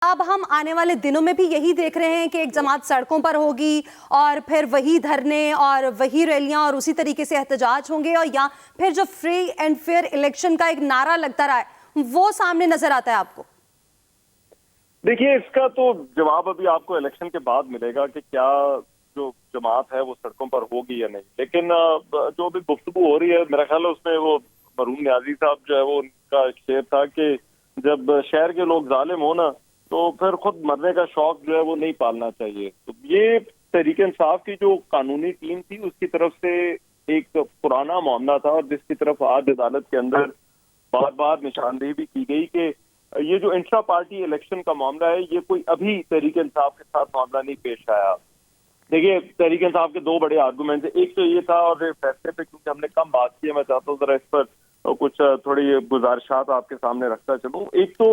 अब हम आने वाले दिनों में भी यही देख रहे हैं कि एक जमात सड़कों पर होगी और फिर वही धरने और वही रैलियां और उसी तरीके से एहतजाज होंगे, और या फिर जो फ्री एंड फेयर इलेक्शन का एक नारा लगता रहा है वो सामने नजर आता है आपको? देखिए, इसका तो जवाब अभी आपको इलेक्शन के बाद मिलेगा कि क्या जो जमात है वो सड़कों पर होगी या नहीं। लेकिन जो भी गुफ्तगू हो रही है, मेरा ख्याल है उसमें वो मरूम न्याजी साहब जो है वो उनका एक शेर था कि जब शहर के लोग जालिम हो ना तो फिर खुद मरने का शौक जो है वो नहीं पालना चाहिए। तो ये तहरीक इंसाफ की जो कानूनी टीम थी उसकी तरफ से एक पुराना मामला था, और जिसकी तरफ आज अदालत के अंदर बार बार निशानदेही भी की गई कि ये जो इंट्रा पार्टी इलेक्शन का मामला है ये कोई अभी तहरीक इंसाफ के साथ मामला नहीं पेश आया। देखिए, तहरीक इंसाफ के दो बड़े आर्गूमेंट है। एक तो ये था, और फैसले पे क्योंकि हमने कम बात की है, मैं चाहता हूँ जरा इस पर कुछ थोड़ी गुजारिशात आपके सामने रखता चलूँ। एक तो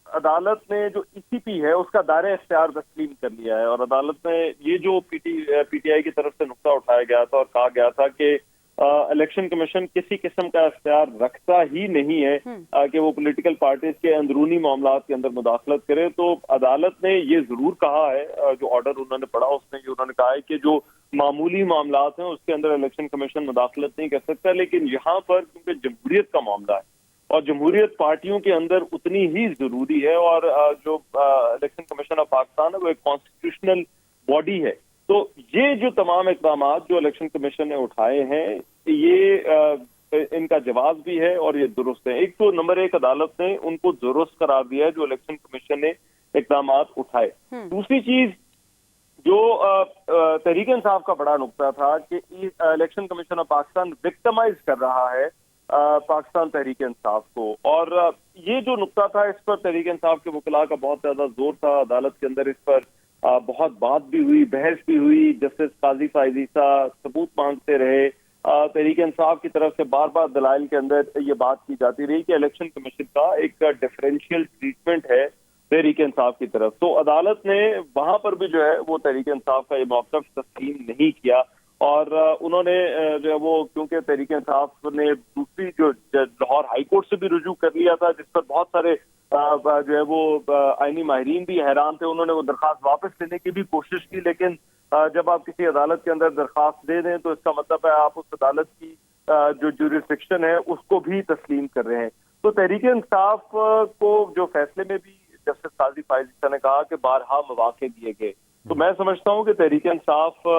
अदालत ने जो ईसीपी है उसका दायरा इख्तियार तस्लीम कर लिया है, और अदालत ने ये जो पीटीआई की तरफ से नुक्ता उठाया गया था और कहा गया था कि इलेक्शन कमीशन किसी किस्म का इख्तियार रखता ही नहीं है कि वो पॉलिटिकल पार्टीज के अंदरूनी मामलात के अंदर मुदाखलत करे। तो अदालत ने ये जरूर कहा है, जो ऑर्डर उन्होंने पढ़ा उसमें ये उन्होंने कहा है कि जो मामूली मामलात हैं उसके अंदर इलेक्शन कमीशन मुदाखलत नहीं कर सकता। लेकिन यहाँ पर क्योंकि जमहूरियत का मामला है और जमहूरियत पार्टियों के अंदर उतनी ही जरूरी है, और जो इलेक्शन कमीशन ऑफ पाकिस्तान है वो एक कॉन्स्टिट्यूशनल बॉडी है। तो ये जो तमाम इकदाम जो इलेक्शन कमीशन ने उठाए हैं ये इनका जवाब भी है और ये दुरुस्त है। एक तो नंबर एक, अदालत ने उनको दुरुस्त करार दिया है जो इलेक्शन कमीशन ने इकदाम उठाए। दूसरी चीज जो तहरीक इंसाफ का बड़ा नुक्ता था कि election commission of Pakistan victimise कर रहा है पाकिस्तान तहरीक इंसाफ को, और ये जो नुक्ता था इस पर तहरीक इंसाफ के वकला का बहुत ज्यादा जोर था। अदालत के अंदर इस पर बहुत बात भी हुई, बहस भी हुई। जस्टिस काजी फायजीसा सबूत मांगते रहे। तहरीक इंसाफ की तरफ से बार बार दलाइल के अंदर ये बात की जाती रही कि इलेक्शन कमीशन का एक डिफरेंशियल ट्रीटमेंट है तहरीक इंसाफ की तरफ। तो अदालत ने वहां पर भी जो है वो तहरीक इंसाफ का ये मौक़िफ़ तस्लीम नहीं किया, और उन्होंने जो है वो क्योंकि तहरीक इंसाफ ने दूसरी जो लाहौर हाई कोर्ट से भी रुजू कर लिया था जिस पर बहुत सारे जो है वो आईनी माहिरीन भी हैरान थे, उन्होंने वो दरखास्त वापस लेने की भी कोशिश की। लेकिन जब आप किसी अदालत के अंदर दरखास्त दे दें तो इसका मतलब है आप उस अदालत की जो ज्यूरिसडिक्शन है उसको भी तस्लीम कर रहे हैं। तो तहरीक इंसाफ को जो फैसले में भी जस्टिस काजी फायजीसा ने कहा कि बारहा मौके दिए गए, तो मैं समझता हूँ कि तहरीक इंसाफ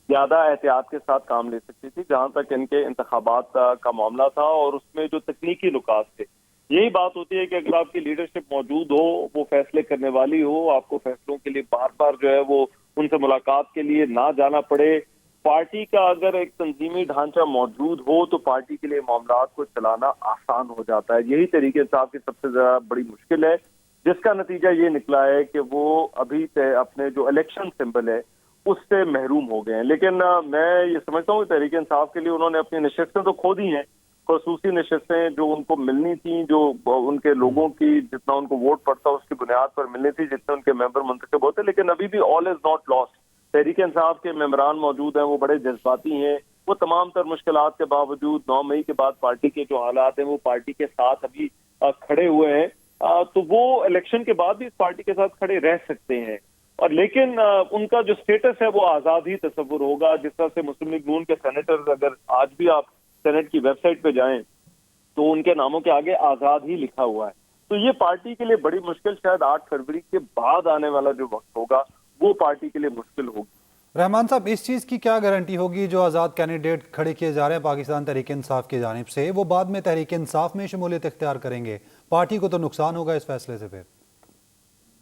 ज्यादा एहतियात के साथ काम ले सकती थी जहां तक इनके इंतखाबात का मामला था, और उसमें जो तकनीकी नुकात थे। यही बात होती है कि अगर आपकी लीडरशिप मौजूद हो, वो फैसले करने वाली हो, आपको फैसलों के लिए बार बार जो है वो उनसे मुलाकात के लिए ना जाना पड़े, पार्टी का अगर एक तंजीमी ढांचा मौजूद हो तो पार्टी के लिए मामलात को चलाना आसान हो जाता है। यही तरीके साहब की सबसे ज्यादा बड़ी मुश्किल है, जिसका नतीजा ये निकला है कि वो अभी अपने जो इलेक्शन सिंबल है उससे महरूम हो गए हैं। लेकिन मैं ये समझता हूँ तहरीक इंसाफ के लिए उन्होंने अपनी नशिस्तें तो खो दी हैं, खसूसी नशिस्तें जो उनको मिलनी थी, जो उनके लोगों की जितना उनको वोट पड़ता उसकी बुनियाद पर मिलनी थी, जितने उनके मेंबर मुंतखब होते। लेकिन अभी भी all is not lost. Tehreek Insaf के मेंबरान मौजूद हैं, वो बड़े जज्बाती हैं, वो तमाम तर मुश्किलात के बावजूद 9 मई के बाद पार्टी के जो हालात हैं वो पार्टी के साथ अभी खड़े हुए हैं। तो वो इलेक्शन के बाद भी इस पार्टी के साथ खड़े रह सकते हैं, और लेकिन उनका जो स्टेटस है वो आजाद ही तस्वुर होगा। जिस तरह से मुस्लिम लीग नून के सेनेटर, अगर आज भी आप सेनेट की वेबसाइट पे जाएं तो उनके नामों के आगे आजाद ही लिखा हुआ है। तो ये पार्टी के लिए बड़ी मुश्किल, शायद 8 फरवरी के बाद आने वाला जो वक्त होगा वो पार्टी के लिए मुश्किल होगी। रहमान साहब, इस चीज़ की क्या गारंटी होगी जो आज़ाद कैंडिडेट खड़े किए जा रहे हैं पाकिस्तान तहरीक इंसाफ की जानिब से, वो बाद में तहरीक इंसाफ में शमूलियत इख्तियार करेंगे? पार्टी को तो नुकसान होगा इस फैसले से। फिर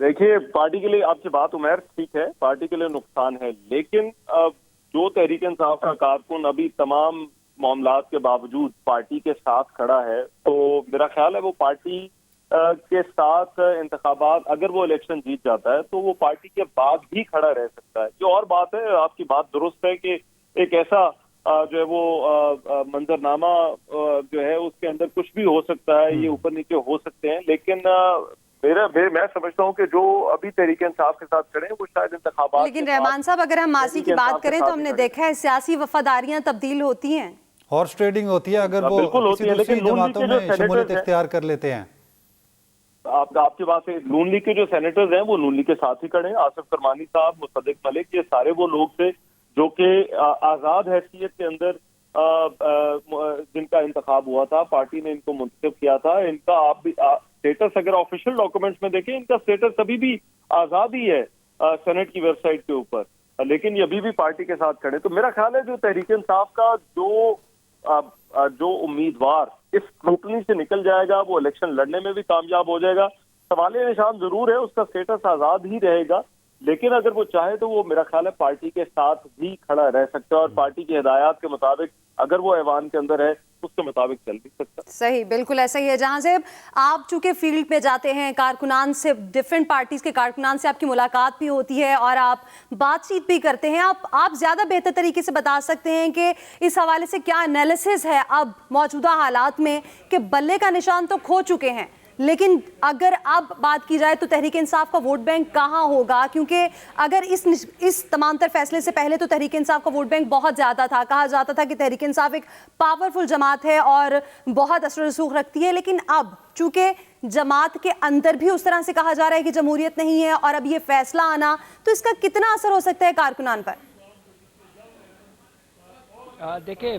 देखिए, पार्टी के लिए आपसे बात उमैर ठीक है, पार्टी के लिए नुकसान है, लेकिन जो तहरीक इंसाफ का कारकुन अभी तमाम मामलात के बावजूद पार्टी के साथ खड़ा है, तो मेरा ख्याल है वो पार्टी के साथ इंतखाबात, अगर वो इलेक्शन जीत जाता है तो वो पार्टी के बाद भी खड़ा रह सकता है। ये और बात है, आपकी बात दुरुस्त है कि एक ऐसा जो है वो मंजरनामा जो है उसके अंदर कुछ भी हो सकता है, ये ऊपर नीचे हो सकते हैं, लेकिन मैं समझता हूँ कि जो अभी तहरीक इंसाफ के साथ खड़े हैं वो शायद इंतखाबात। लेकिन रहमान साहब, अगर हम माजी की बात करें तो हमने देखा है सियासी वफादारियां तब्दील होती हैं, हॉर्स ट्रेडिंग होती है, अगर वो किसी दूसरी जमातों में शमूलियत इख्तियार कर लेते हैं। आपकी बात है, नून लीग के जो सेनेटर्स हैं वो नून लीग के साथ ही खड़े हैं। आसिफ करमानी साहब, मुसद्दिक मलिक, ये सारे वो लोग थे जो कि आजाद हैसियत के अंदर जिनका इंतखाब हुआ था, पार्टी ने इनको मुंतखब किया था। इनका आप भी स्टेटस अगर ऑफिशियल डॉक्यूमेंट्स में देखें, इनका स्टेटस अभी भी आजाद ही है सेनेट की वेबसाइट के ऊपर, लेकिन ये अभी भी पार्टी के साथ खड़े। तो मेरा ख्याल है जो तहरीक इंसाफ का जो उम्मीदवार इस कंपनी से निकल जाएगा वो इलेक्शन लड़ने में भी कामयाब हो जाएगा। सवाल निशान जरूर है, उसका स्टेटस आजाद ही रहेगा, लेकिन अगर वो चाहे तो वो मेरा ख्याल है पार्टी के साथ भी खड़ा रह सकता है और पार्टी की हिदायत के मुताबिक अगर वो ऐवान के अंदर है उसके मुताबिक चल भी सकता है। सही, बिल्कुल ऐसा ही है। जहां से आप चूंकि फील्ड पे जाते हैं, कारकुनान से, डिफरेंट पार्टीज के कारकुनान से आपकी मुलाकात भी होती है और आप बातचीत भी करते हैं, आप ज्यादा बेहतर तरीके से बता सकते हैं कि इस हवाले से क्या एनालिसिस है अब मौजूदा हालात में कि बल्ले का निशान तो खो चुके हैं, लेकिन अगर अब बात की जाए तो तहरीक इंसाफ का वोट बैंक कहाँ होगा? क्योंकि अगर इस तमाम तर फैसले से पहले तो तहरीक इंसाफ का वोट बैंक बहुत ज़्यादा था, कहा जाता था कि तहरीक इंसाफ एक पावरफुल जमात है और बहुत असर रसूख रखती है, लेकिन अब चूंकि जमात के अंदर भी उस तरह से कहा जा रहा है कि जमहूरियत नहीं है और अब ये फैसला आना, तो इसका कितना असर हो सकता है कारकुनान पर? देखिए,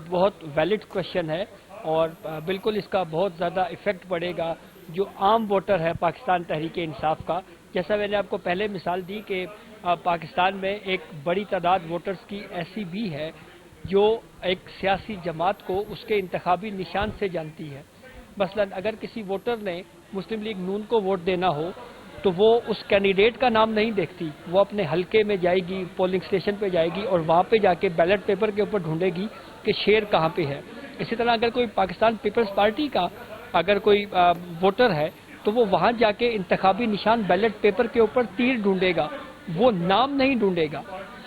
बहुत वैलिड क्वेश्चन है और बिल्कुल इसका बहुत ज़्यादा इफ़ेक्ट पड़ेगा जो आम वोटर है पाकिस्तान तहरीक इंसाफ का। जैसा मैंने आपको पहले मिसाल दी कि पाकिस्तान में एक बड़ी तादाद वोटर्स की ऐसी भी है जो एक सियासी जमात को उसके इंतखाबी निशान से जानती है। मसलन अगर किसी वोटर ने मुस्लिम लीग नून को वोट देना हो तो वो उस कैंडिडेट का नाम नहीं देखती, वो अपने हलके में जाएगी, पोलिंग स्टेशन पे जाएगी और वहाँ पे जाके बैलेट पेपर के ऊपर ढूंढेगी कि शेर कहाँ पे है। इसी तरह अगर कोई पाकिस्तान पीपल्स पार्टी का अगर कोई वोटर है तो वो वहाँ जाके इंतखाबी निशान बैलेट पेपर के ऊपर तीर ढूंढेगा, वो नाम नहीं ढूंढेगा।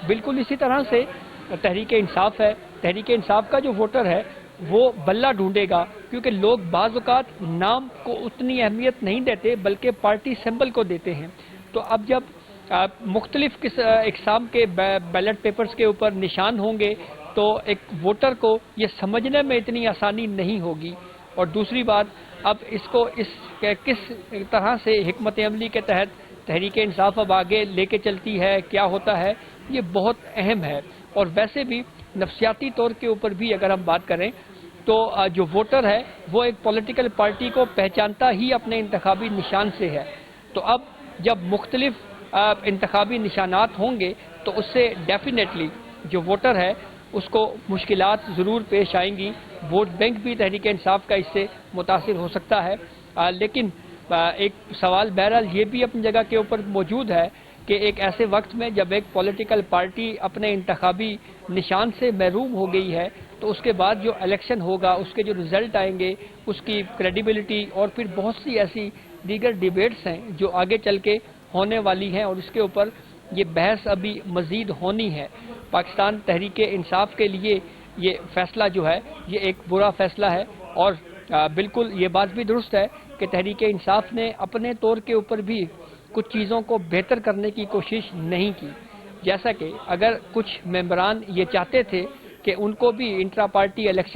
बिल्कुल इसी तरह से तहरीक इंसाफ है, तहरीक इंसाफ का जो वोटर है वो बल्ला ढूंढेगा, क्योंकि लोग बाज़ औक़ात नाम को उतनी अहमियत नहीं देते बल्कि पार्टी सिंबल को देते हैं। तो अब जब मुख्तलिफ इक़साम के बैलेट पेपर्स के ऊपर निशान होंगे तो एक वोटर को ये समझने में इतनी आसानी नहीं होगी। और दूसरी बात, अब इसको किस तरह से हिकमत अमली के तहत तहरीक इंसाफ अब आगे लेके चलती है, क्या होता है, ये बहुत अहम है। और वैसे भी नफसियाती तौर के ऊपर भी अगर हम बात करें तो जो वोटर है वो एक पॉलिटिकल पार्टी को पहचानता ही अपने इंतखाबी निशान से है। तो अब जब मुख्तलिफ इंतखाबी निशानात होंगे तो उससे डेफिनेटली जो वोटर है उसको मुश्किलात ज़रूर पेश आएंगी। वोट बैंक भी तहरीक इंसाफ का इससे मुतासिर हो सकता है। लेकिन एक सवाल बहरहाल ये भी अपनी जगह के ऊपर मौजूद है कि एक ऐसे वक्त में जब एक पॉलिटिकल पार्टी अपने इंतखाबी निशान से महरूम हो गई है तो उसके बाद जो इलेक्शन होगा, उसके जो रिज़ल्ट आएंगे, उसकी क्रेडिबिलिटी और फिर बहुत सी ऐसी दीगर डिबेट्स हैं जो आगे चल के होने वाली हैं और इसके ऊपर ये बहस अभी मज़ीद होनी है। पाकिस्तान तहरीक इंसाफ के लिए ये फ़ैसला जो है ये एक बुरा फ़ैसला है और बिल्कुल ये बात भी दुरुस्त है कि तहरीक इंसाफ ने अपने तौर के ऊपर भी कुछ चीज़ों को बेहतर करने की कोशिश नहीं की। जैसा कि अगर कुछ मेंबरान ये चाहते थे कि उनको भी इंट्रा पार्टी इलेक्शन